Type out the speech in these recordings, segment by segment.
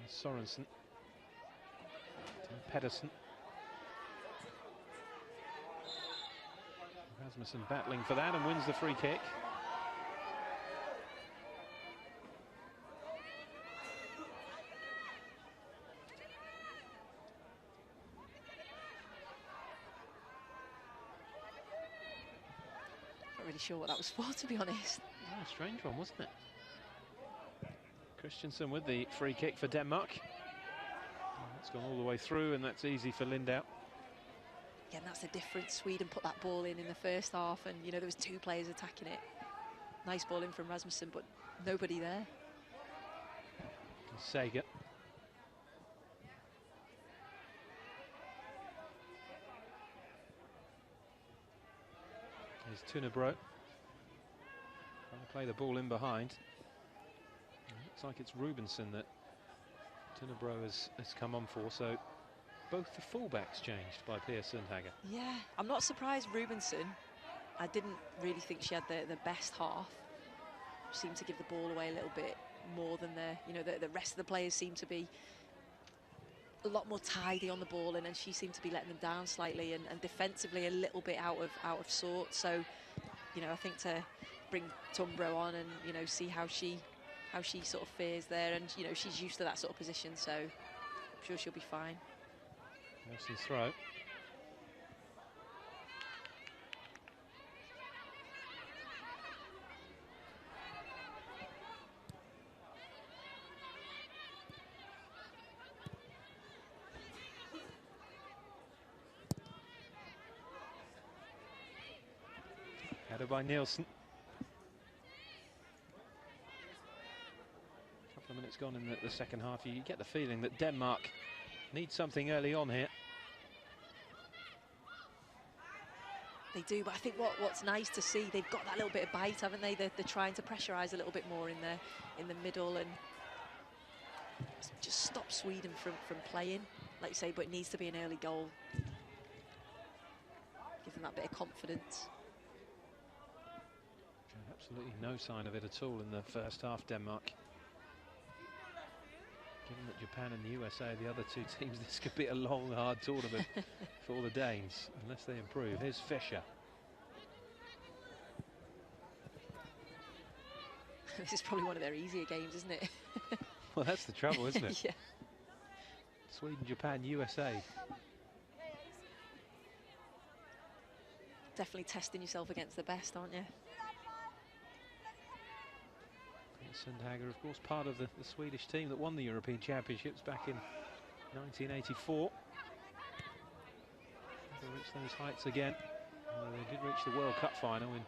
Sorensen. Pedersen. Rasmussen battling for that and wins the free kick. Not really sure what that was for, to be honest. Oh, a strange one, wasn't it? Christensen with the free kick for Denmark. It's gone all the way through, and that's easy for Lindau. Again, that's the difference. Sweden put that ball in the first half, and there was 2 players attacking it. Nice ball in from Rasmussen, but nobody there. Sager. Here's Tunebro. Trying to play the ball in behind. It looks like it's Rubinson that Tunebro has come on for, so both the fullbacks changed by Pia Sundhage. Yeah, I'm not surprised Rubinson. I didn't really think she had the best half. She seemed to give the ball away a little bit more than the rest of the players seemed to be a lot more tidy on the ball, and then she seemed to be letting them down slightly, and defensively a little bit out of sorts. So, I think to bring Tunebro on and see how she sort of fares there, and she's used to that sort of position, so I'm sure she'll be fine. Nelson's throw. Headed by Nielsen. A couple of minutes gone in the second half. You get the feeling that Denmark needs something early on here. They do, but I think what's nice to see, they've got that little bit of bite, haven't they? They're trying to pressurise a little bit more in the middle and just stop Sweden from playing, like you say, but it needs to be an early goal. Give them that bit of confidence. Absolutely no sign of it at all in the first half, Denmark. Given that Japan and the USA are the other 2 teams, this could be a long, hard tournament for the Danes, unless they improve. Here's Fischer. This is probably one of their easier games, isn't it? Well, that's the trouble, isn't it? Yeah. Sweden, Japan, USA. Definitely testing yourself against the best, aren't you? Sundhage, of course, part of the Swedish team that won the European Championships back in 1984. They reached those heights again. They did reach the World Cup final in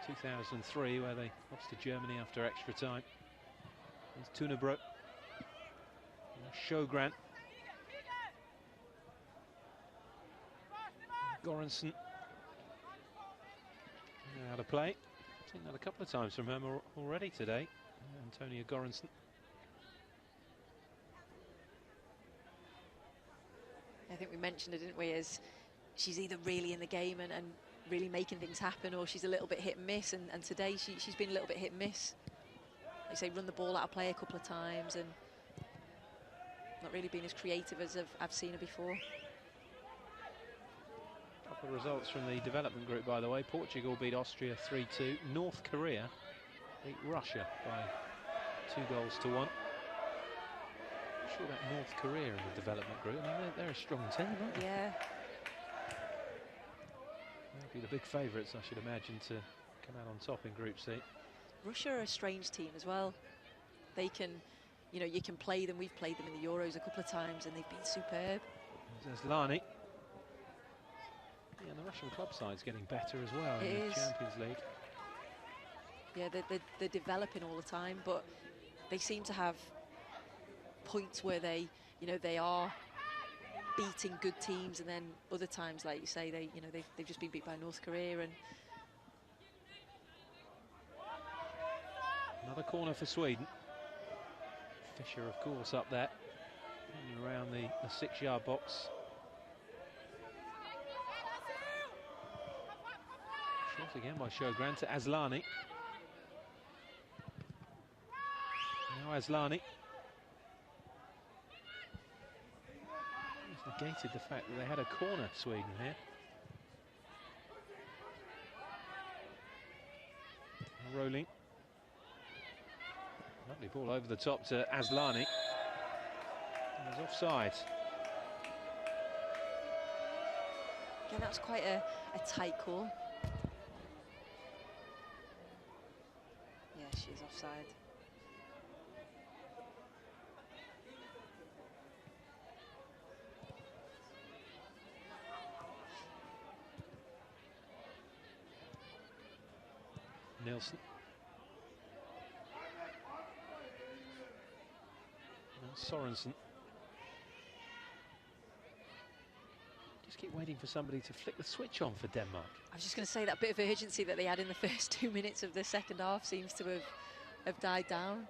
2003, where they lost to Germany after extra time. There's Tunebro. Sjogren. Goranson. How to play. I've seen that a couple of times from him already today. Antonia Goranson. I think we mentioned it, didn't we, as she's either really in the game and really making things happen, or she's a little bit hit and miss, and today she's been a little bit hit and miss. Like you say, run the ball out of play a couple of times and not really been as creative as I've seen her before. A couple of results from the development group, by the way. Portugal beat Austria 3-2. North Korea beat Russia by 2-1. I'm sure about North Korea in the development group. I mean, they're a strong team, aren't they? Yeah. They'll be the big favourites, I should imagine, to come out on top in Group C. Russia are a strange team as well. They can, you can play them. We've played them in the Euros a couple of times, and they've been superb. There's Lani. Yeah, and the Russian club side's getting better as well in the Champions League. Yeah, they're developing all the time, but they seem to have points where they are beating good teams, and then other times, like you say, they've just been beat by North Korea. And another corner for Sweden. Fischer, of course, up there around the 6-yard box. Shot again by Sjogren to Aslani. Now Aslani. Negated the fact that they had a corner, Sweden, here. Rolling. Lovely ball over the top to Asllani. It was offside. Again, that's quite a tight call. Yeah, she's offside. Nielsen. And Sorensen. Just keep waiting for somebody to flick the switch on for Denmark. I was just going to say that bit of urgency that they had in the first 2 minutes of the second half seems to have died down.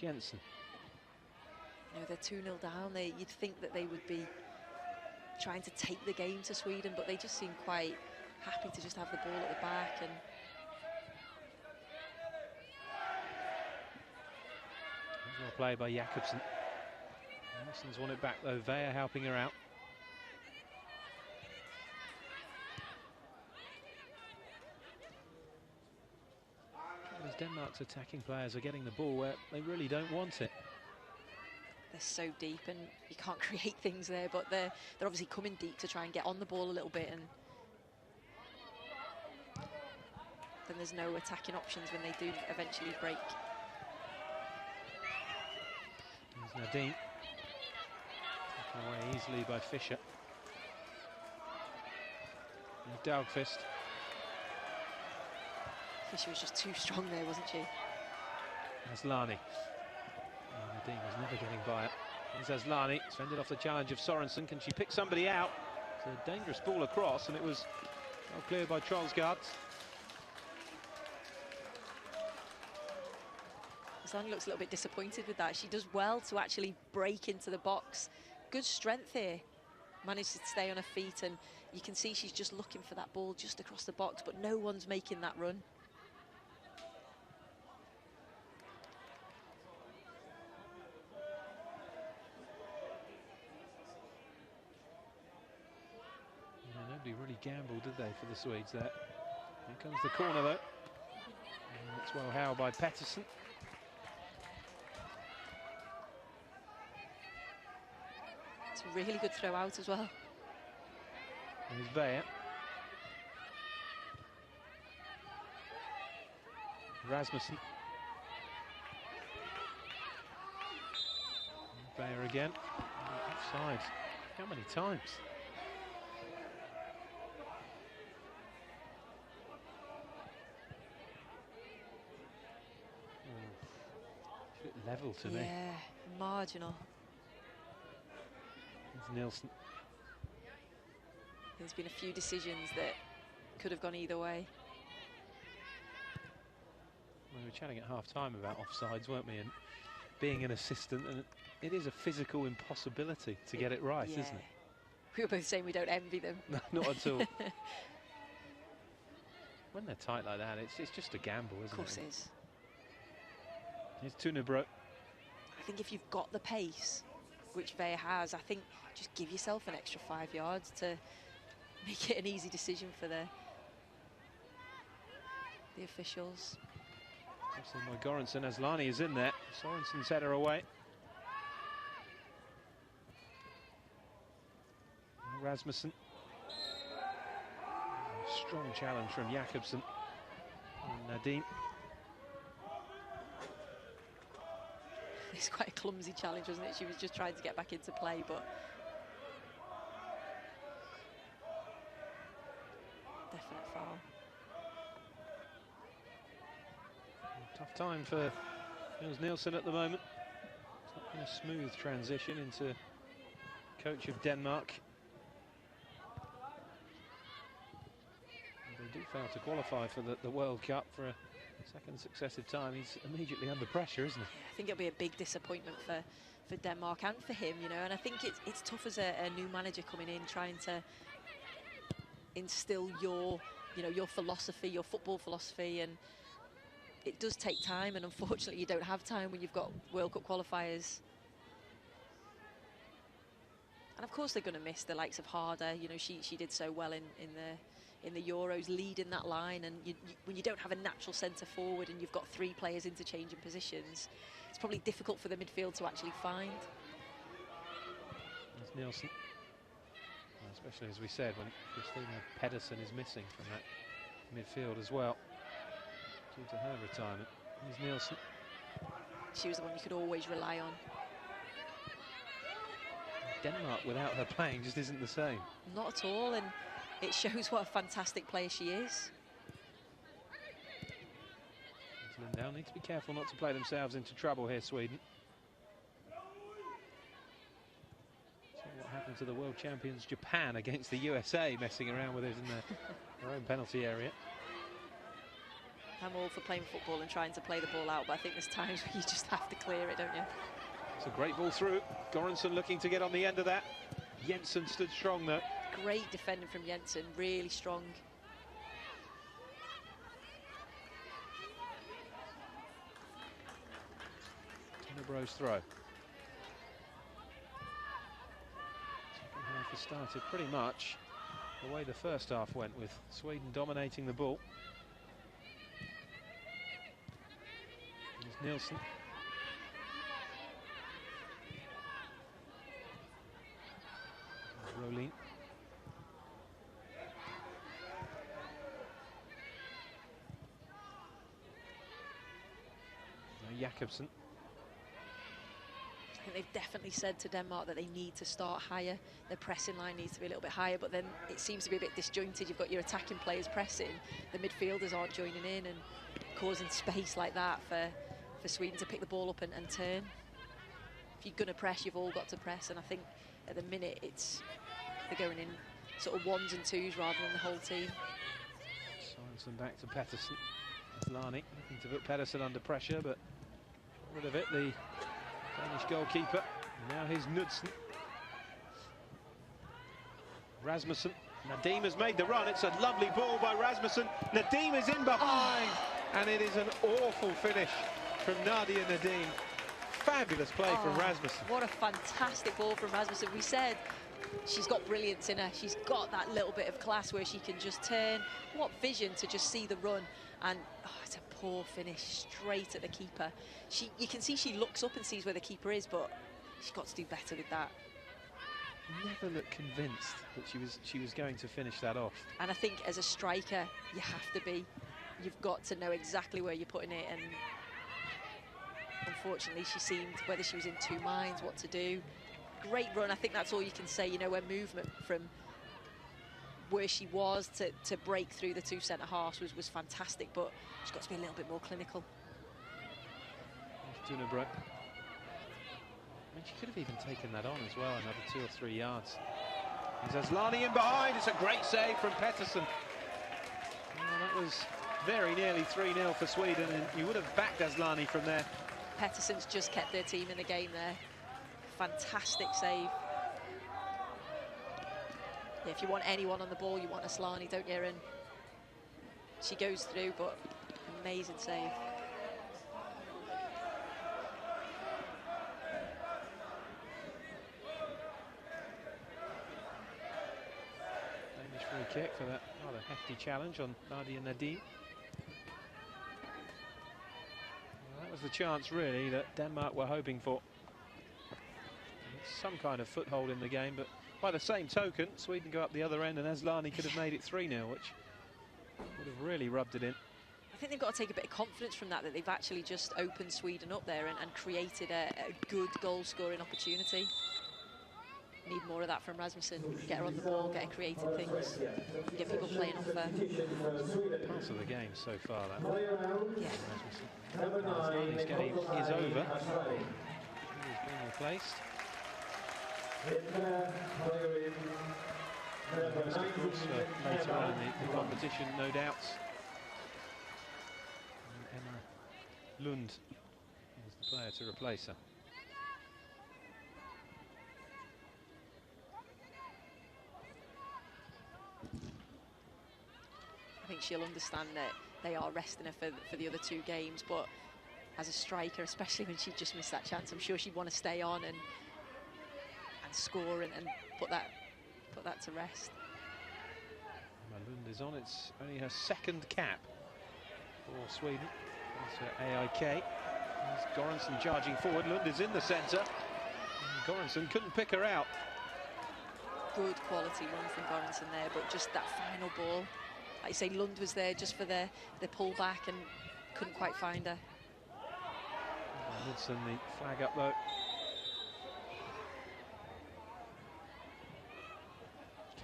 Jensen. You know, they're 2-0 down. You'd think that they would be trying to take the game to Sweden, but they just seem quite happy to just have the ball at the back. And well played by Jakobsen. Nielsen's won it back though, Veer helping her out. As Denmark's attacking players are getting the ball where they really don't want it. they're so deep and you can't create things there, but they're obviously coming deep to try and get on the ball a little bit, and then there's no attacking options when they do eventually break. There's Nadine. Taken away easily by Fischer. And Daugfist. Fischer was just too strong there, wasn't she? Asllani. Nadine was never getting by it. Here's Asllani, fended off the challenge of Sorensen. Can she pick somebody out? It's a dangerous ball across, and it was well cleared by Troelsgaard. Asllani looks a little bit disappointed with that. She does well to actually break into the box. Good strength here. Managed to stay on her feet, and you can see she's just looking for that ball just across the box, but no one's making that run. Yeah, nobody really gambled, did they, for the Swedes there? Here comes the corner, though. And it's well held by Pettersson. It's a really good throw out as well. There's Veer. Rasmussen. Veer again. Offside. How many times? A bit level to me. Yeah, marginal. It's Nielsen. There's been a few decisions that could have gone either way. We were chatting at half-time about offsides, weren't we? And being an assistant, and it is a physical impossibility to get it right, yeah. isn't it? We were both saying we don't envy them. No, not at all. When they're tight like that, it's just a gamble, isn't it? Of course it is. Here's Tunebro. I think if you've got the pace, which Veer has, I think just give yourself an extra 5 yards to make it an easy decision for the officials. By Goranson. Asllani is in there. Sorensen's header away. Rasmussen. Strong challenge from Jakobsen. And Nadine. It's quite a clumsy challenge, wasn't it? She was just trying to get back into play, but definite foul. Tough time for Niels Nielsen at the moment. It's not been a smooth transition into coach of Denmark. And they do fail to qualify for the World Cup for a second successive time. He's immediately under pressure, isn't he? I think it'll be a big disappointment for Denmark and for him, you know. And I think it's tough as a new manager coming in, trying to instill your philosophy, your football philosophy, and it does take time, and unfortunately you don't have time when you've got World Cup qualifiers. And of course they're going to miss the likes of Harder. You know, she did so well in the Euros, leading that line. And when you don't have a natural centre forward and you've got 3 players interchanging positions, it's probably difficult for the midfield to actually find. There's Nielsen. Especially, as we said, when Christina Pedersen is missing from that midfield as well, due to her retirement. Here's Nielsen. She was the one you could always rely on. Denmark without her playing just isn't the same. Not at all, and it shows what a fantastic player she is. Lindell need to be careful not to play themselves into trouble here, Sweden. What happened to the world champions Japan against the USA, messing around with it in their own penalty area. I'm all for playing football and trying to play the ball out, but I think there's times where you just have to clear it, don't you? It's a great ball through. Goranson looking to get on the end of that. Jensen stood strong though. Great defending from Jensen, really strong. Tenebro's throw. Half has started pretty much the way the first half went, with Sweden dominating the ball. There's Nielsen. Rolin. Jakobsen. I think they've definitely said to Denmark that they need to start higher. Their pressing line needs to be a little bit higher, but then it seems to be a bit disjointed. You've got your attacking players pressing, the midfielders aren't joining in and causing space like that for Sweden to pick the ball up and turn. If you're going to press, you've all got to press, and I think at the minute they're going in sort of 1s and 2s rather than the whole team. Sorensen back to Pettersson. Lani looking to put Pedersen under pressure, but rid of it, the Danish goalkeeper. Now here's Knudsen. Rasmussen. Nadim has made the run. It's a lovely ball by Rasmussen. Nadim is in behind, and it is an awful finish from Nadia Nadim. Fabulous play from Rasmussen. What a fantastic ball from Rasmussen. We said she's got brilliance in her. She's got that little bit of class where she can just turn. What vision to just see the run. And it's a poor finish straight at the keeper. You can see she looks up and sees where the keeper is, but she's got to do better with that. Never looked convinced that she was going to finish that off. And I think as a striker, you have to be. You've got to know exactly where you're putting it, and unfortunately she seemed, whether she was in 2 minds what to do. Great run, I think that's all you can say, you know, where movement from where she was to break through the 2 centre-halves was fantastic, but she's got to be a little bit more clinical. Dunebro. I mean, she could have even taken that on as well, another 2 or 3 yards. There's Aslani in behind. It's a great save from Pettersson. Well, that was very nearly 3-0 for Sweden, and you would have backed Aslani from there. Pettersson's just kept their team in the game there. Fantastic save. Yeah, if you want anyone on the ball, you want Aslani, don't you? And she goes through, but amazing save. Danish free kick for that rather hefty challenge on Nadia Nadim. Well, that was the chance, really, that Denmark were hoping for. Some kind of foothold in the game, but by the same token, Sweden go up the other end, and Aslani could have made it 3-0, which would have really rubbed it in. I think they've got to take a bit of confidence from that they've actually just opened Sweden up there and created a good goal-scoring opportunity. Need more of that from Rasmussen. Get her on the ball, get her creating things, get people playing off her. Parts of the game so far, that. Yeah. Rasmussen. Aslani's game is over. He is being replaced. Later on in the competition, no doubt. And Emma Lund is the player to replace her. I think she'll understand that they are resting her for the other 2 games, but as a striker, especially when she just missed that chance, I'm sure she'd want to stay on and score and put that to rest. Lund is on. It's only her second cap for Sweden. That's her AIK. There's Göransson charging forward. Lund is in the centre. Göransson couldn't pick her out. Good quality run from Göransson there, but just that final ball. Like you say, Lund was there just for the pullback and couldn't quite find her. Knudsen, the flag up though.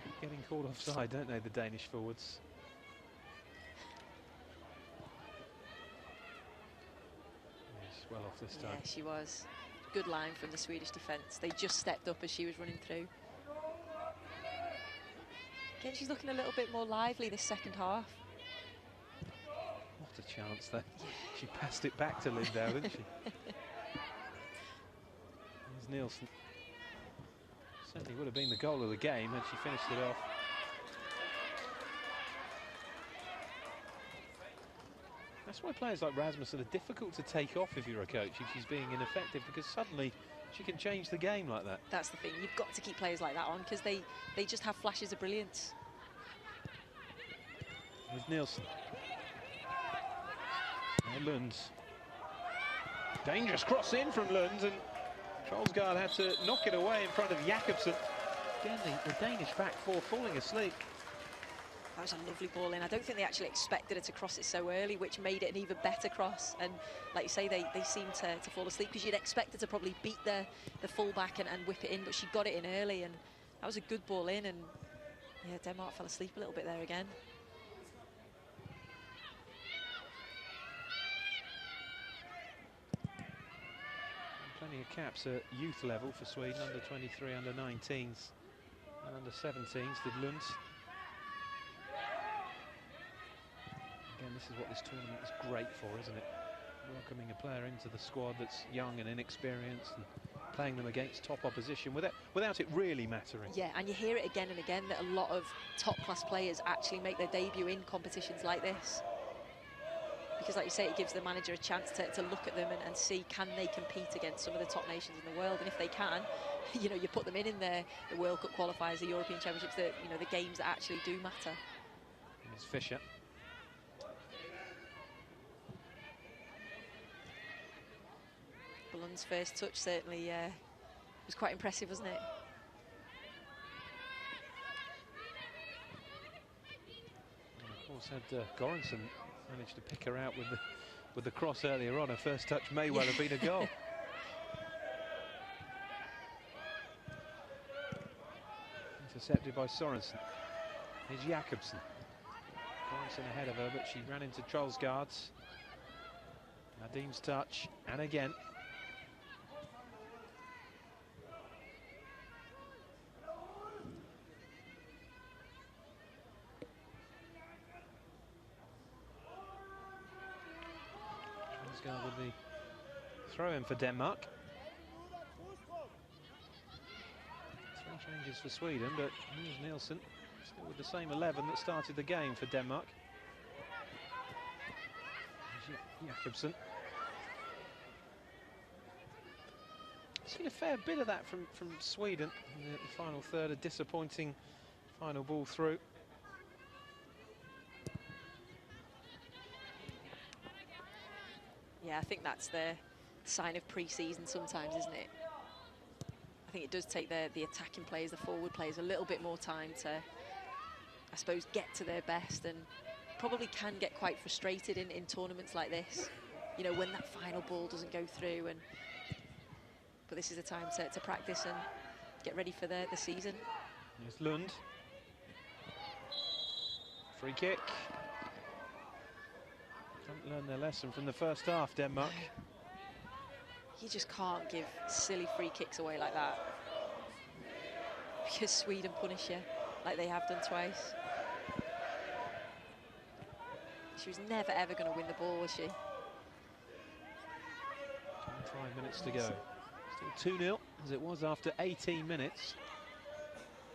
Keep getting called offside, don't they, the Danish forwards? Yes, well off this time. Yeah, she was. Good line from the Swedish defence. They just stepped up as she was running through. Again, she's looking a little bit more lively this second half. What a chance there. Yeah. She passed it back to Lindau, didn't she? There's Nielsen. Certainly would have been the goal of the game had she finished it off. That's why players like Rasmussen are difficult to take off if you're a coach, if she's being ineffective, because suddenly she can change the game like that. That's the thing, you've got to keep players like that on, because they just have flashes of brilliance. There's Nielsen. And Lund. Dangerous cross in from Lund, and Troelsgaard had to knock it away in front of Jakobsen. Again, the Danish back four falling asleep. That was a lovely ball in. I don't think they actually expected her to cross it so early, which made it an even better cross. And like you say, they seemed to fall asleep, because you'd expect her to probably beat the full-back and whip it in, but she got it in early, and that was a good ball in. And yeah, Denmark fell asleep a little bit there again. Plenty of caps at youth level for Sweden, under 23, under 19s and under 17s did Lund. Again, this is what this tournament is great for, isn't it? Welcoming a player into the squad that's young and inexperienced, and playing them against top opposition without it really mattering. Yeah, and you hear it again and again that a lot of top-class players actually make their debut in competitions like this. Because like you say, it gives the manager a chance to look at them and see, can they compete against some of the top nations in the world? And if they can, you know, you put them in the World Cup qualifiers, the European Championships, the games that actually do matter. Here's Fischer. Lund's first touch certainly was quite impressive, wasn't it? And of course, had Göransson managed to pick her out with the cross earlier on, her first touch may well have been a goal. Intercepted by Sorensen. Here's Jakobsen. Göransson ahead of her, but she ran into Troelsgaard's. Nadim's touch, and again. Troelsgaard with the throw-in for Denmark. 3 changes for Sweden, but here's Nielsen, still with the same 11 that started the game for Denmark. Jakobsen. Seen a fair bit of that from Sweden in the final third, a disappointing final ball through. Yeah, I think that's the sign of pre-season sometimes, isn't it? I think it does take the attacking players, the forward players, a little bit more time to, I suppose, get to their best, and probably can get quite frustrated in tournaments like this, you know, when that final ball doesn't go through. But this is a time to practice and get ready for the season. Here's Lund. Free kick. Haven't learned their lesson from the first half, Denmark. You just can't give silly free kicks away like that, because Sweden punish you like they have done twice. She was never ever going to win the ball, was she? 25 minutes to go. Still 2-0 as it was after 18 minutes.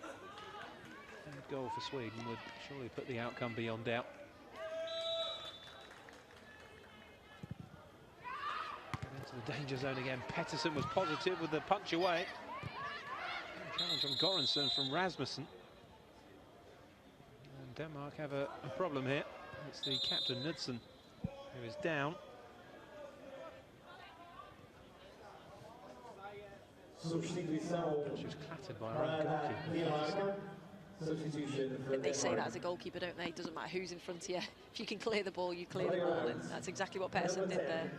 Third goal for Sweden would surely put the outcome beyond doubt. Into the danger zone again. Pettersson was positive with the punch away. challenge on Goranson from Rasmussen. And Denmark have a problem here. It's the captain, Knudsen, who is down. She was clattered by her own goalkeeper. But they say that as a goalkeeper, don't they? It doesn't matter who's in front of you. If you can clear the ball, you clear the ball, and that's exactly what Pettersson did there.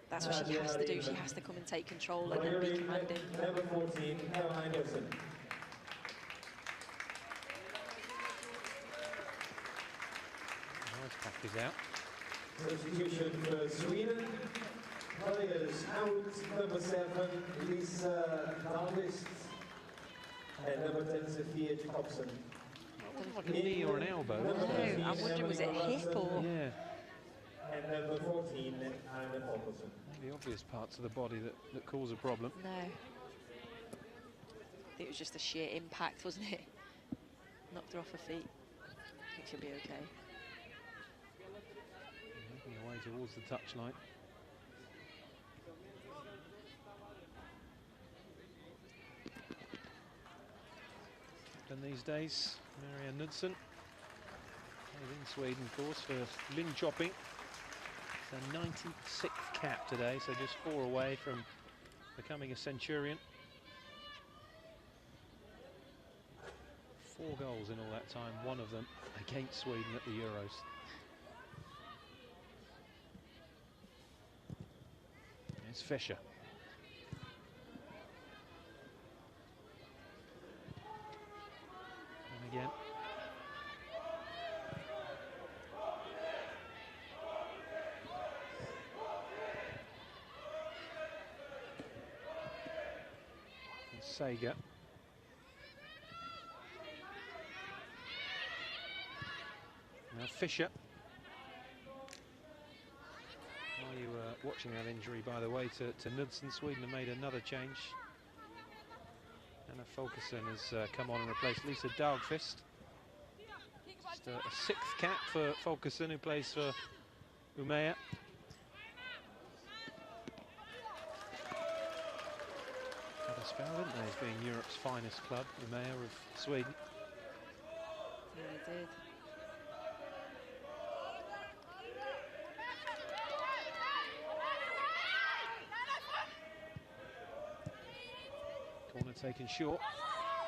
That's what she has to do. She has to come and take control and then be commanding. Number 14, Caroline Gibson. Nice pack is out. Substitution for Sweden. Players out, number 7, Lisa Dahlqvist, and number 10, Sophia Jacobsen. Like a knee or an elbow. No, I'm wondering, was it a hip or? Yeah. And number 14, Anna Folkesson. The obvious parts of the body that cause a problem. No. I think it was just a sheer impact, wasn't it? Knocked her off her feet. I think she'll be okay. Making her way towards the touchline. And these days, Maria Knudsen, played in Sweden, of course, for Linköping. It's her 96th cap today, so just 4 away from becoming a centurion. 4 goals in all that time, one of them against Sweden at the Euros. It's Fischer. And again. And Sager. Now Fischer. While you were watching that injury, by the way, to Knudsen, Sweden have made another change. Anna Folkesson has come on and replaced Lisa Dahlqvist. Just a 6th cap for Folkesson, who plays for Umeå. Had a spell, didn't they, as being Europe's finest club, Umeå of Sweden. Yeah, they did. Corner taken short.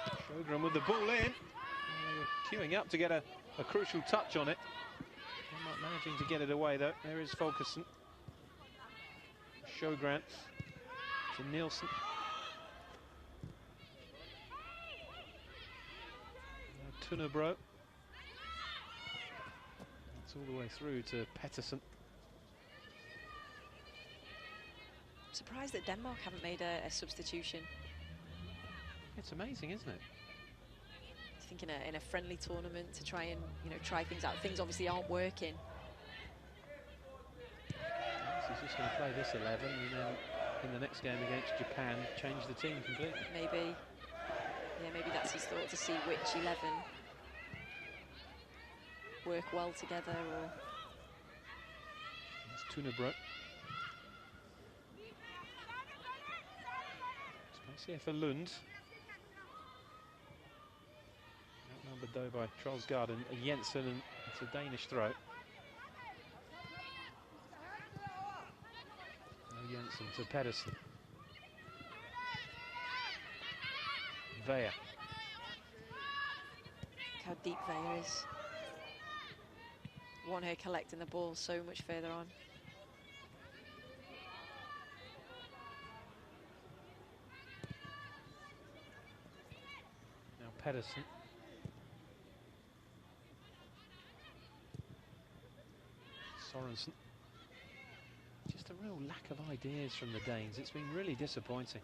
Sjögren with the ball in. Queuing up to get a crucial touch on it. Denmark managing to get it away though. There is Folkesson. Sjögren to Nielsen. Tunnebro. It's all the way through to Pettersson. Surprised that Denmark haven't made a substitution. It's amazing, isn't it? I think in a friendly tournament to try and try things out. Things obviously aren't working. He's just going to play this 11 and then in the next game against Japan change the team completely. Maybe. Yeah, maybe that's his thought, to see which 11 work well together. Or it's Tunnebro. Space here for Lund. Outnumbered though by Trollsgaard and Jensen, and it's a Danish throw. Now Jensen to Pedersen. Veja. look how deep Veja is. Want her collecting the ball so much further on. Now Pedersen. Sorensen. Just a real lack of ideas from the Danes. It's been really disappointing.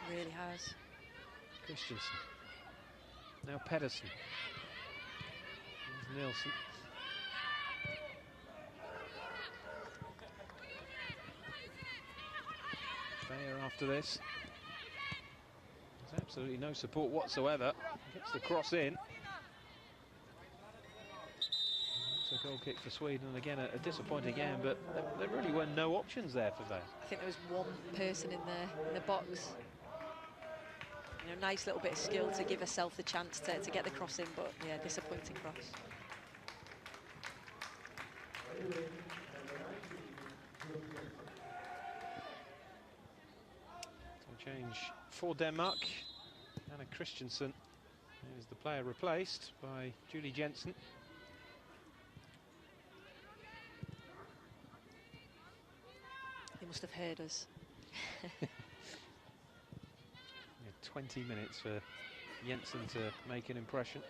Really has. Christensen. Now Pedersen. There's Nielsen. Veja after this. There's absolutely no support whatsoever. Gets the cross in. It's a goal kick for Sweden, and again a disappointing game, but there really were no options there for Veja. I think there was one person in the box. You know, nice little bit of skill to give herself the chance to get the cross in, but yeah, disappointing cross. So change for Denmark. Anna Christensen is the player replaced by Julie Jensen. They must have heard us. 20 minutes for Jensen to make an impression.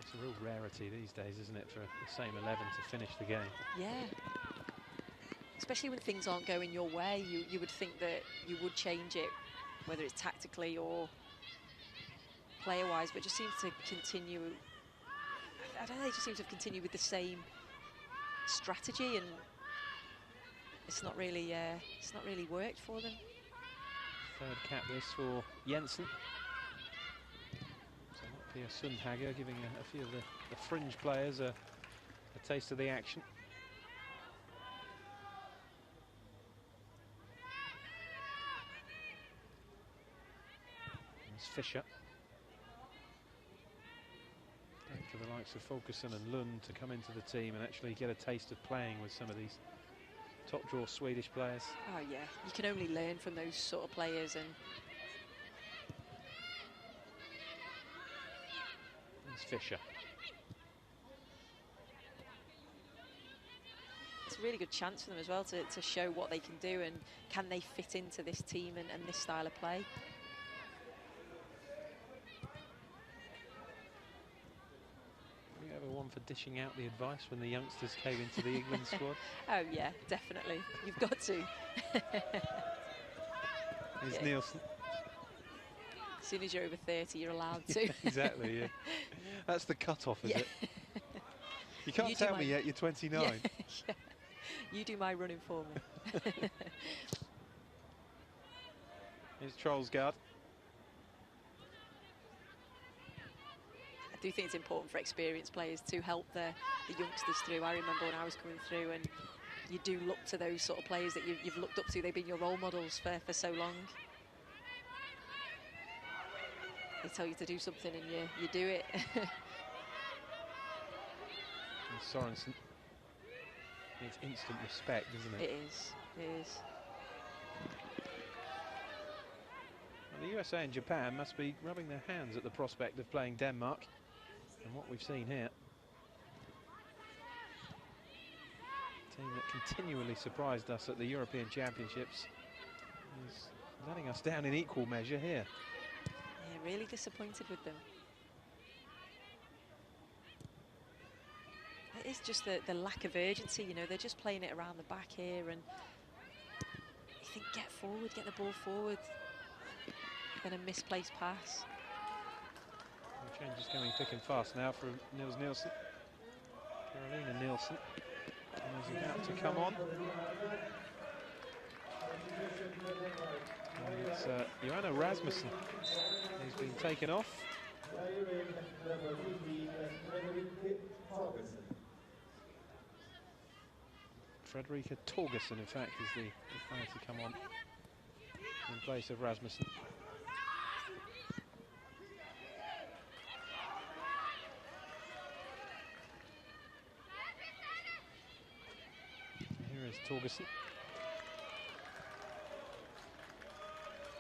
It's a real rarity these days, isn't it, for the same 11 to finish the game? Yeah. Especially when things aren't going your way, you would think that you would change it, whether it's tactically or player-wise, but it just seems to continue. I don't know, they just seem to have continued with the same strategy, and it's not really worked for them. Third cap this for Jensen. So might be a Sundhage giving a few of the fringe players a taste of the action. There's Fischer. For the likes of Fulkerson and Lund to come into the team and actually get a taste of playing with some of these top draw Swedish players. Oh yeah, you can only learn from those sort of players. And there's Fischer. It's a really good chance for them as well to show what they can do and can they fit into this team and this style of play. One for dishing out the advice when the youngsters came into the England squad. Oh yeah, definitely. You've got to. Here's yeah. Nielsen. As soon as you're over 30, you're allowed to. Yeah, exactly, yeah. That's the cut-off, is yeah. it? You can't tell me yet, you're 29. Yeah, yeah. You do my running for me. Here's Trollsgaard. I do think it's important for experienced players to help the youngsters through. I remember when I was coming through, and you do look to those sort of players that you've looked up to. They've been your role models for so long. They tell you to do something and you do it. And Sorensen needs instant respect, doesn't it? It is, it is. Well, the USA and Japan must be rubbing their hands at the prospect of playing Denmark. And what we've seen here, a team that continually surprised us at the European Championships is letting us down in equal measure here. Yeah, really disappointed with them. It is just the lack of urgency, you know, they're just playing it around the back here, and you think, get forward, get the ball forward, then a misplaced pass. The change is coming thick and fast now from Niels Nielsen. Carolina Nielsen is about to come on. And it's Johanna Rasmussen who's been taken off. Frederica Torgersen, in fact, is the player to come on in place of Rasmussen. Here is Torgersen.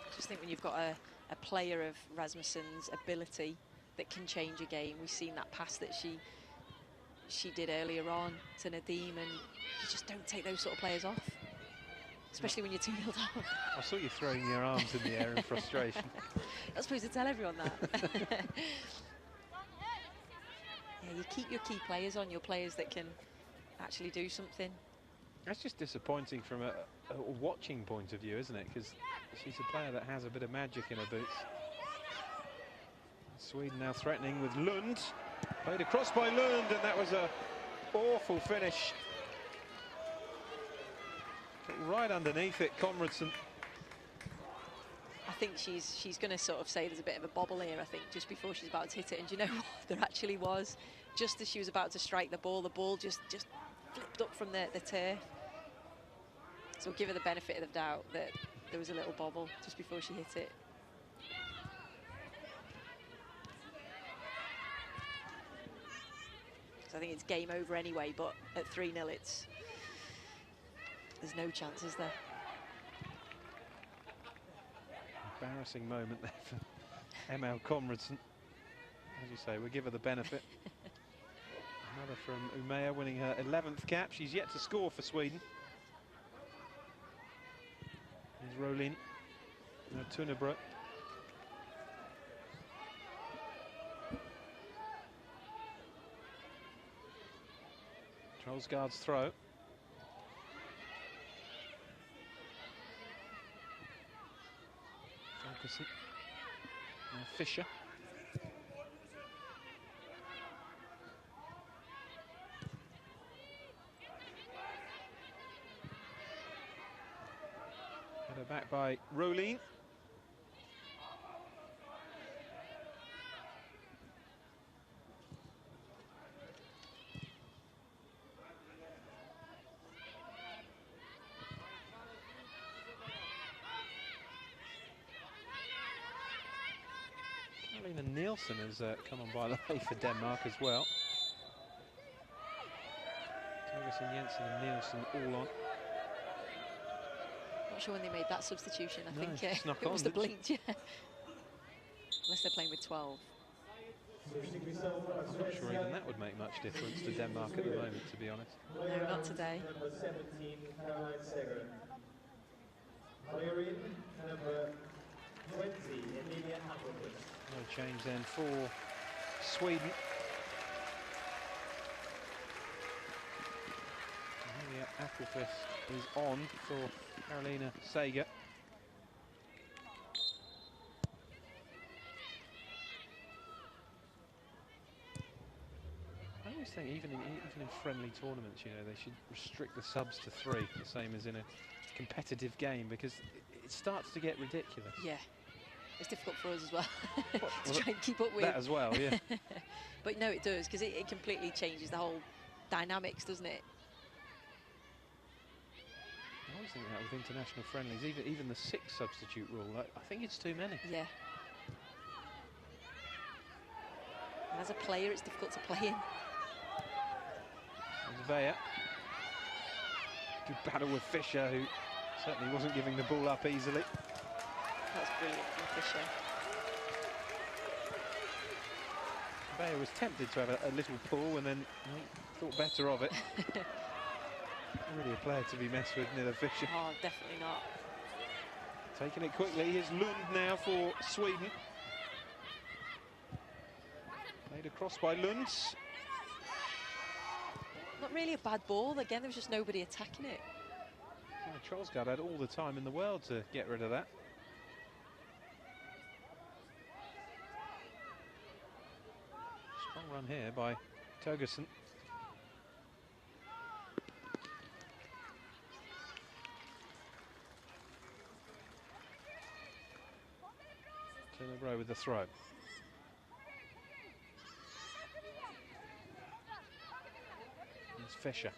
I just think when you've got a player of Rasmussen's ability that can change a game, we've seen that pass that she did earlier on to Nadim, and you just don't take those sort of players off, especially when you're 2-0 down. I saw you throwing your arms in the air in frustration. I'm not supposed to tell everyone that. Yeah, you keep your key players on, your players that can actually do something. That's just disappointing from a watching point of view, isn't it? Because she's a player that has a bit of magic in her boots. Sweden now threatening with Lund. Played across by Lund, and that was a awful finish. Right underneath it, Conradson. I think she's going to sort of say there's a bit of a bobble here, I think, just before she's about to hit it. And do you know what? There actually was. Just as she was about to strike the ball just flipped up from the turf. So we'll give her the benefit of the doubt that there was a little bobble just before she hit it. So I think it's game over anyway, but at 3-0 there's no chances there. Embarrassing moment there for Emil Conradson. As you say, we'll give her the benefit. Another from Umeå, winning her 11th cap. She's yet to score for Sweden. Here's Rolin. Now Tunnebro. Trollsgaard's throw. Ferguson. Now Fischer. Header back by Rolin. Carolina Nielsen has come on by the way for Denmark as well. Torgersen, Jensen and Nielsen all on. Not sure when they made that substitution. I think it it was the blinked, yeah. Unless they're playing with 12. I'm not sure even that would make much difference to Denmark at the moment, to be honest. No, not today. Number 17, Caroline Seger. Clearing number 20, Emilia Appleton. No change then for Sweden. Emilia Appelqvist is on for Carolina Seger. I always think even in friendly tournaments, you know, they should restrict the subs to 3, the same as in a competitive game, because it starts to get ridiculous. Yeah, it's difficult for us as well Well, to try and keep up with. That as well, yeah. But no, it does, because it completely changes the whole dynamics, doesn't it? I always think that with international friendlies, even the 6 substitute rule, I think it's too many. Yeah. And as a player, it's difficult to play in. Veja. Good battle with Fischer, who certainly wasn't giving the ball up easily. That's brilliant from Fischer. Veja was tempted to have a little pull and then thought better of it. Really a player to be messed with, Nilla Fischer. Oh, definitely not. Taking it quickly. Here's Lund now for Sweden. Made across by Lund. Not really a bad ball. Again, there was just nobody attacking it. Yeah, Trollsgaard had all the time in the world to get rid of that. Strong run here by Torgersen. Tunnebro with the throw. Here's Fischer.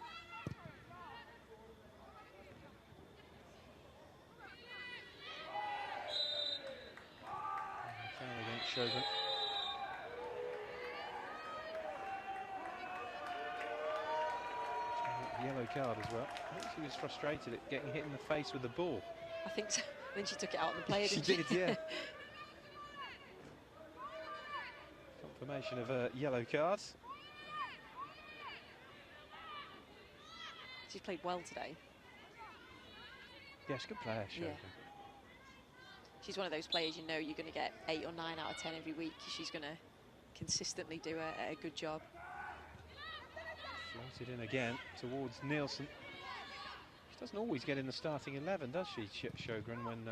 Foul against Sjogren. Yellow card as well. I think she was frustrated at getting hit in the face with the ball. I think so. Then she took it out on the player, She didn't she? did, yeah. Confirmation of a yellow card. She's played well today. Yes, good player, Sjogren. Yeah. She's one of those players, you know, you're going to get 8 or 9 out of 10 every week. She's going to consistently do a good job. Floated in again towards Nielsen. She doesn't always get in the starting 11, does she, Sjogren, when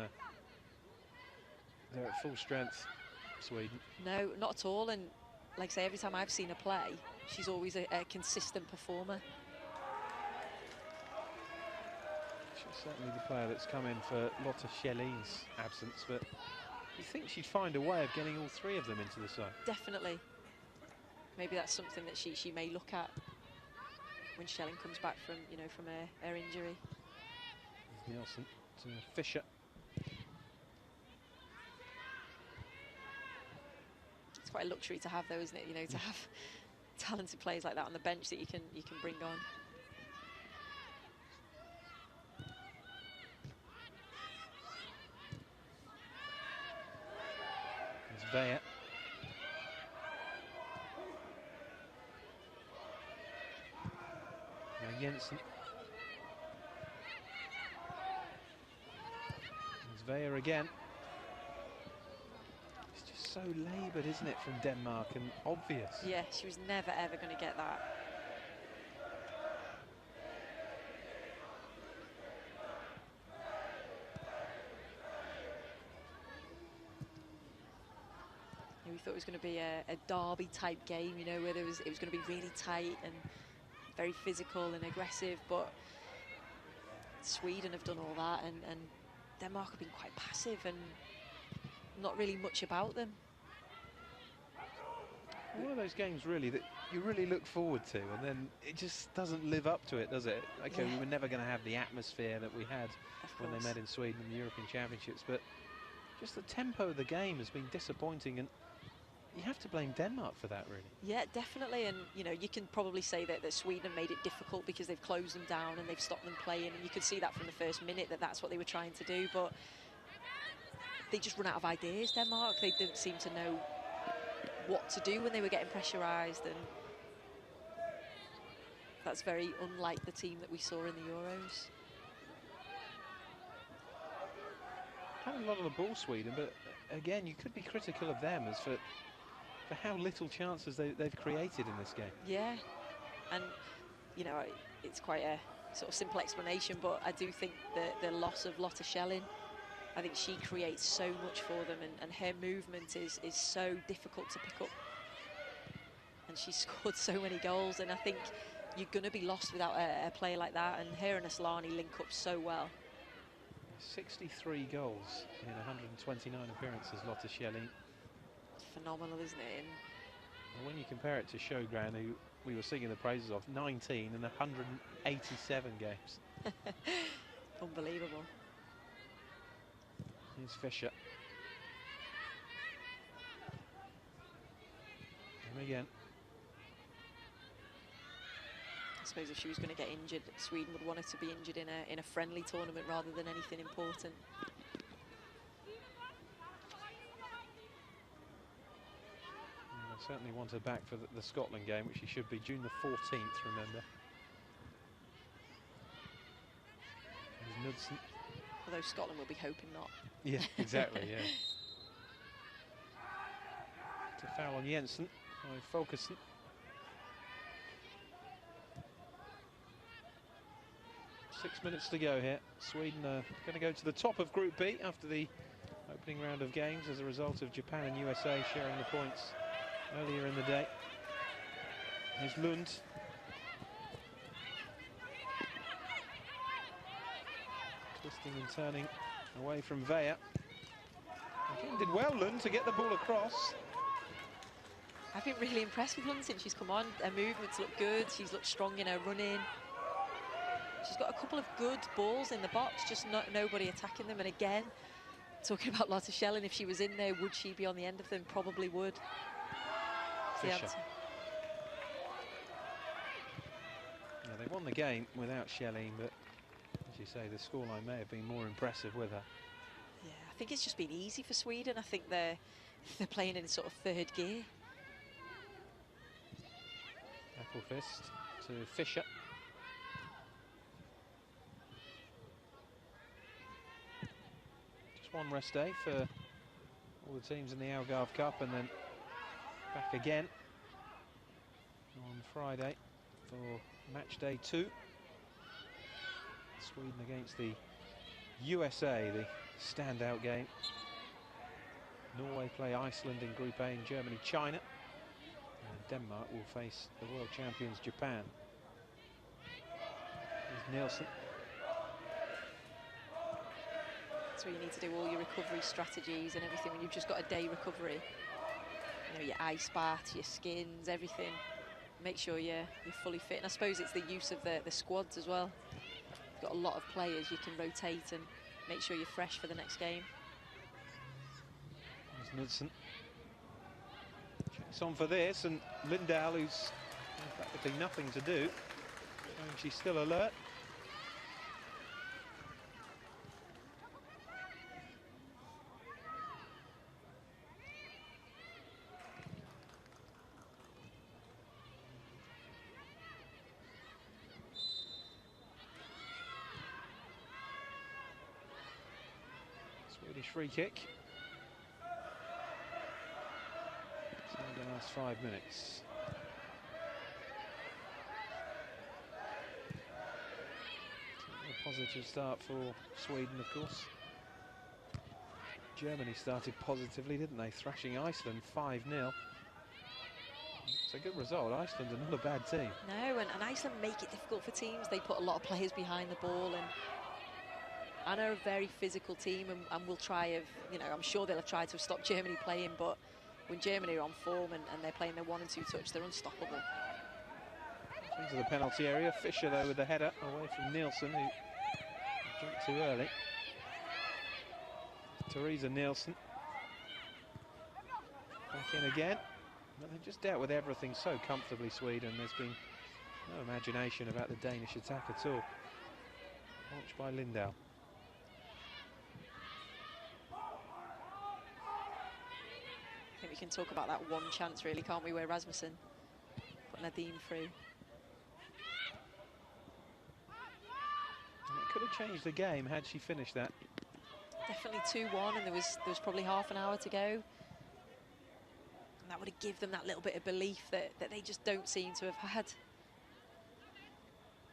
they're at full strength, Sweden? No, not at all. And like I say, every time I've seen her play, she's always a consistent performer. She's certainly the player that's come in for Lotte Schellin's absence, but you think she'd find a way of getting all 3 of them into the side? Definitely. Maybe that's something that she may look at when Schelling comes back from, you know, from her injury. Nielsen to Fischer. It's quite a luxury to have, though, isn't it? You know, to have talented players like that on the bench that you can bring on. There's Veer. Now Jensen. There's Veer again. It's just so laboured, isn't it, from Denmark, and obvious. Yeah, she was never, ever going to get that. We thought it was going to be a derby-type game, you know, where it was going to be really tight and very physical and aggressive, but Sweden have done all that, and Denmark have been quite passive and not really much about them. One of those games, really, that you really look forward to, and then it just doesn't live up to it, does it? Okay, Yeah. we were never going to have the atmosphere that we had when they met in Sweden in the European Championships, but just the tempo of the game has been disappointing, and you have to blame Denmark for that, really. Yeah, definitely, and you know, you can probably say that Sweden made it difficult because they've closed them down and they've stopped them playing, and you could see that from the first minute that that's what they were trying to do, but they just run out of ideas, Denmark. They didn't seem to know what to do when they were getting pressurised, and that's very unlike the team that we saw in the Euros. Had a lot of the ball, Sweden, but again, you could be critical of them as for how little chances they've created in this game. Yeah, and you know, it's quite a sort of simple explanation, but I do think that the loss of Lotte Schelling, I think she creates so much for them, and her movement is so difficult to pick up, and she scored so many goals, and I think you're going to be lost without a player like that, and her and Aslani link up so well. 63 goals in 129 appearances, Lotte Schelling. It's phenomenal, isn't it? And when you compare it to Sjogren, who we were singing the praises of, 19 in 187 games. Unbelievable. Here's Fischer. And again. I suppose if she was going to get injured, Sweden would want her to be injured in a friendly tournament rather than anything important. I certainly want her back for the Scotland game, which she should be June the 14th, remember. There's Knudsen. Although Scotland will be hoping not. Yeah, exactly, yeah. It's a foul on Jensen by Folkesson. Six minutes to go here. Sweden are going to go to the top of Group B after the opening round of games as a result of Japan and USA sharing the points earlier in the day. Here's Lund. Twisting and turning away from Veer. Again, did well, Lund, to get the ball across. I've been really impressed with Lund since she's come on. Her movements look good. She's looked strong in her running. She's got a couple of good balls in the box, just nobody attacking them. And again, talking about Lotte Schelling, if she was in there, would she be on the end of them? Probably would. Fischer. Yeah, they won the game without Schelling, but as you say, the scoreline may have been more impressive with her. Yeah, I think it's just been easy for Sweden. I think they're playing in sort of third gear. Appelfist to Fischer. Just one rest day for all the teams in the Algarve Cup, and then back again on Friday for match day 2. Sweden against the USA, the standout game. Norway play Iceland in Group A, and Germany China. And Denmark will face the world champions Japan. There's Nielsen. That's where you need to do all your recovery strategies and everything when you've just got a day recovery. You know, your ice baths, your skins, everything. Make sure you're fully fit. And I suppose it's the use of the squads as well. You've got a lot of players you can rotate and make sure you're fresh for the next game. There's Knudsen. It's on for this, and Lindau, who's practically nothing to do, showing she's still alert. Swedish free kick. So the last 5 minutes. A positive start for Sweden, of course. Germany started positively, didn't they? Thrashing Iceland 5-0. It's a good result. Iceland are not a bad team. No, and Iceland make it difficult for teams. They put a lot of players behind the ball, and they're a very physical team, and will try of, you know, I'm sure they'll have tried to stop Germany playing, but when Germany are on form and they're playing their 1 and 2 touch, they're unstoppable. Into the penalty area. Fischer, though, with the header away from Nielsen, who jumped too early. Teresa Nielsen back in again. But they've just dealt with everything so comfortably, Sweden. There's been no imagination about the Danish attack at all. Launched by Lindau. I think we can talk about that one chance, really, can't we, where Rasmussen put Nadine through. And it could have changed the game had she finished that. Definitely 2-1, and there was probably half an hour to go. And that would have given them that little bit of belief that they just don't seem to have had.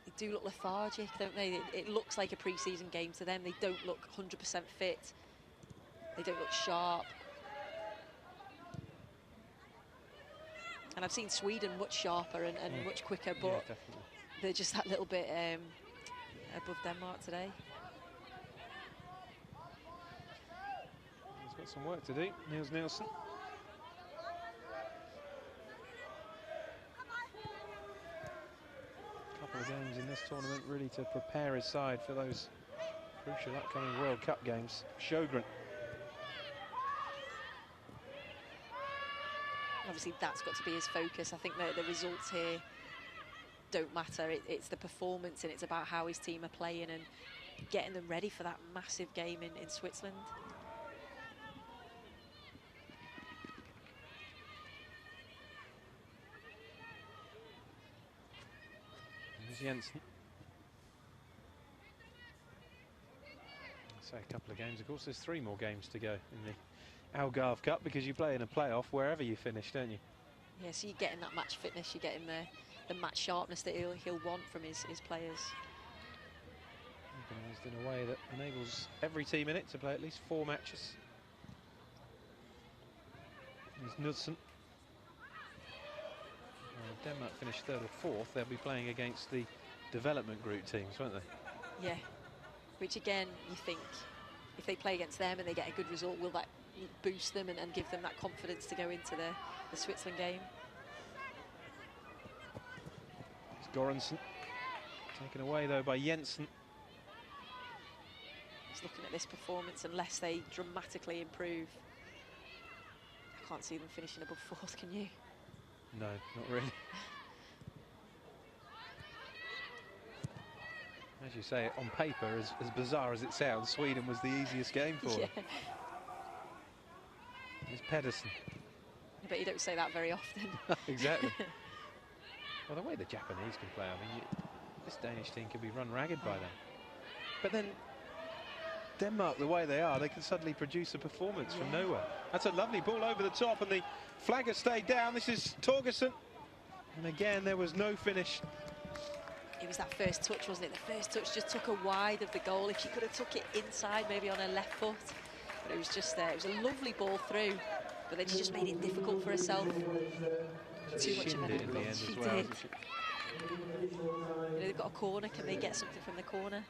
They do look lethargic, don't they? It looks like a pre-season game to them. They don't look 100% fit. They don't look sharp. And I've seen Sweden much sharper and much quicker, but yeah, definitely. They're just that little bit above Denmark today. He's got some work to do, Niels Nielsen. Couple of games in this tournament really to prepare his side for those crucial upcoming World Cup games. Sjogren. Obviously, that's got to be his focus. I think the results here don't matter. It's the performance, and it's about how his team are playing and getting them ready for that massive game in Switzerland. There's Jensen. Say a couple of games. Of course, there's 3 more games to go in the Algarve Cup, because you play in a playoff wherever you finish, don't you? Yeah, so you're getting that match fitness, you're getting the match sharpness that he'll want from his players. Organised in a way that enables every team in it to play at least 4 matches. There's Knudsen. If Denmark finish 3rd or 4th, they'll be playing against the development group teams, won't they? Yeah, which again, you think, if they play against them and they get a good result, will that boost them and give them that confidence to go into the Switzerland game? It's Goranson. Taken away, though, by Jensen. Just looking at this performance, unless they dramatically improve, I can't see them finishing above 4th, can you? No, not really. As you say, on paper, as bizarre as it sounds, Sweden was the easiest game for them. It's Pedersen. I bet you don't say that very often. Exactly. Well, the way the Japanese can play, I mean, this Danish team can be run ragged by them. But then Denmark, the way they are, they can suddenly produce a performance from nowhere. That's a lovely ball over the top, and the flag has stayed down. This is Torgersen. And again, there was no finish. It was that first touch, wasn't it? The first touch just took her wide of the goal. If she could have took it inside, maybe on her left foot. But it was just there. It was a lovely ball through, but then she just made it difficult for herself. Too much of an in the end she as well. did. You know, they've got a corner. Can they get something from the corner?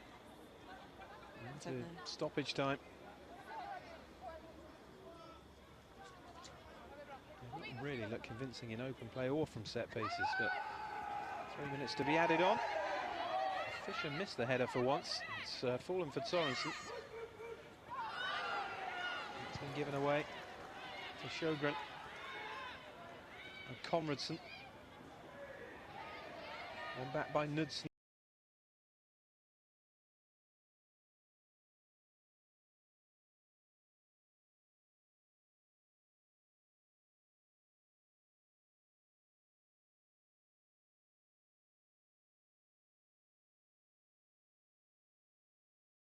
Into stoppage time. They didn't really look convincing in open play or from set pieces, but 3 minutes to be added on. Fischer missed the header for once. It's fallen for Sorensen. It's been given away to Sjogren. And Conradson. One back by Knudsen.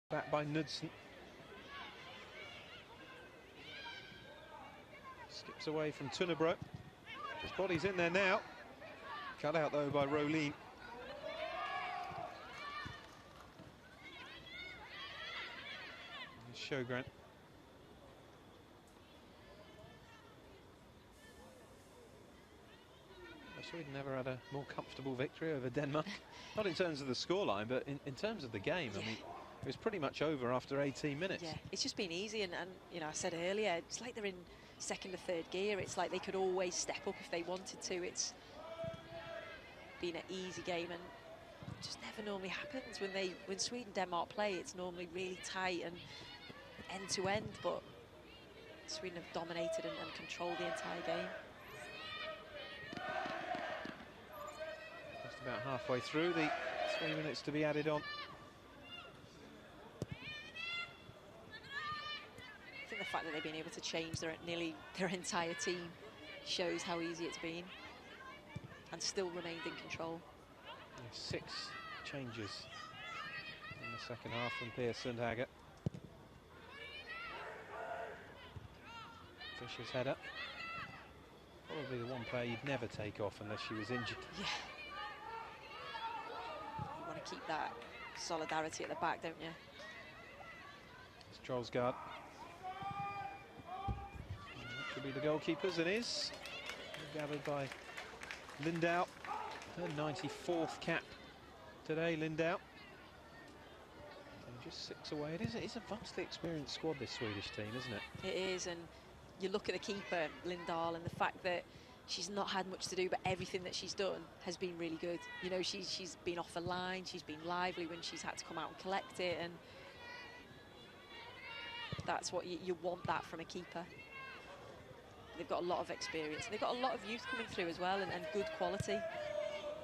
Back by Knudsen. Skips away from Tunnebro. His body's in there now. Cut out though by Rolin. Sjogren. Sweden never had a more comfortable victory over Denmark. Not in terms of the scoreline, but in terms of the game. Yeah. I mean, it was pretty much over after 18 minutes. Yeah, it's just been easy, and you know, I said earlier, it's like they're in second or third gear. It's like they could always step up if they wanted to. It's been an easy game, and it just never normally happens when Sweden-Denmark play. It's normally really tight and end to end, but Sweden have dominated and controlled the entire game. Just about halfway through, the 3 minutes to be added on. I think the fact that they've been able to change nearly their entire team shows how easy it's been, and still remained in control. 6 changes in the second half from Per Sundhage. Fischer's header. Probably the one player you'd never take off unless she was injured. Yeah. You want to keep that solidarity at the back, don't you? It's Trollsgaard. Should be the goalkeepers, it is. Gathered by Lindau. Her 94th cap today, Lindau. And just 6 away. It's a vastly experienced squad, this Swedish team, isn't it? It is, and you look at the keeper, Lindahl, and the fact that she's not had much to do, but everything that she's done has been really good. You know, she's been off the line, she's been lively when she's had to come out and collect it, and that's what you want that from a keeper. They've got a lot of experience, and they've got a lot of youth coming through as well, and good quality.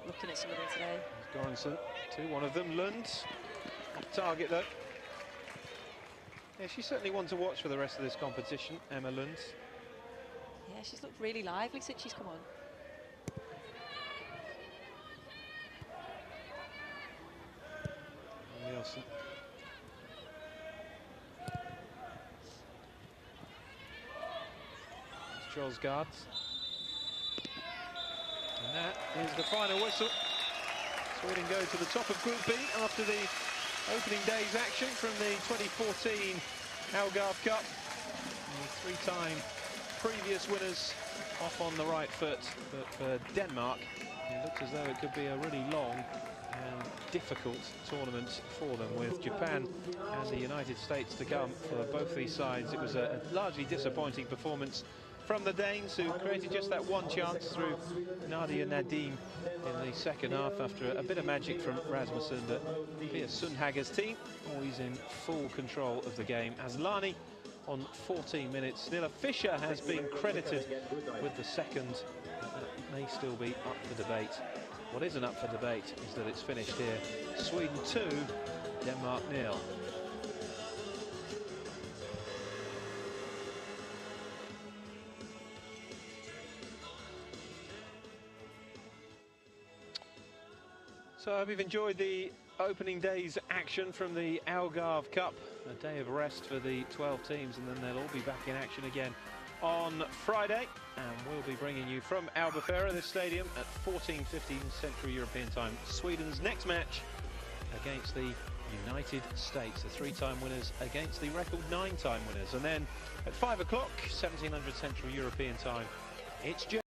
Looking at some of them today. Goranson, one of them, Lund. Off target though. Yeah, she's certainly one to watch for the rest of this competition, Emma Lund. Yeah, she's looked really lively since she's come on. Nielsen. Trollsgaard. And that is the final whistle. Sweden go to the top of Group B after the opening day's action from the 2014 Algarve Cup. The 3-time previous winners off on the right foot, but for Denmark, it looks as though it could be a really long and difficult tournament for them, with Japan and the United States to come for both these sides. It was a largely disappointing performance from the Danes, who created just that one chance through Nadia Nadim in the second half after a bit of magic from Rasmussen. But Per Sundhage's team always in full control of the game. As Lani on 14 minutes. Nilla Fischer has been credited with the second. That may still be up for debate. What isn't up for debate is that it's finished here. Sweden 2, Denmark 0. So I hope you've enjoyed the opening day's action from the Algarve Cup. A day of rest for the 12 teams, and then they'll all be back in action again on Friday. And we'll be bringing you from Albufeira, this stadium, at 14:15 Central European Time, Sweden's next match against the United States, the 3-time winners against the record 9-time winners. And then at 5 o'clock, 1700 Central European Time, it's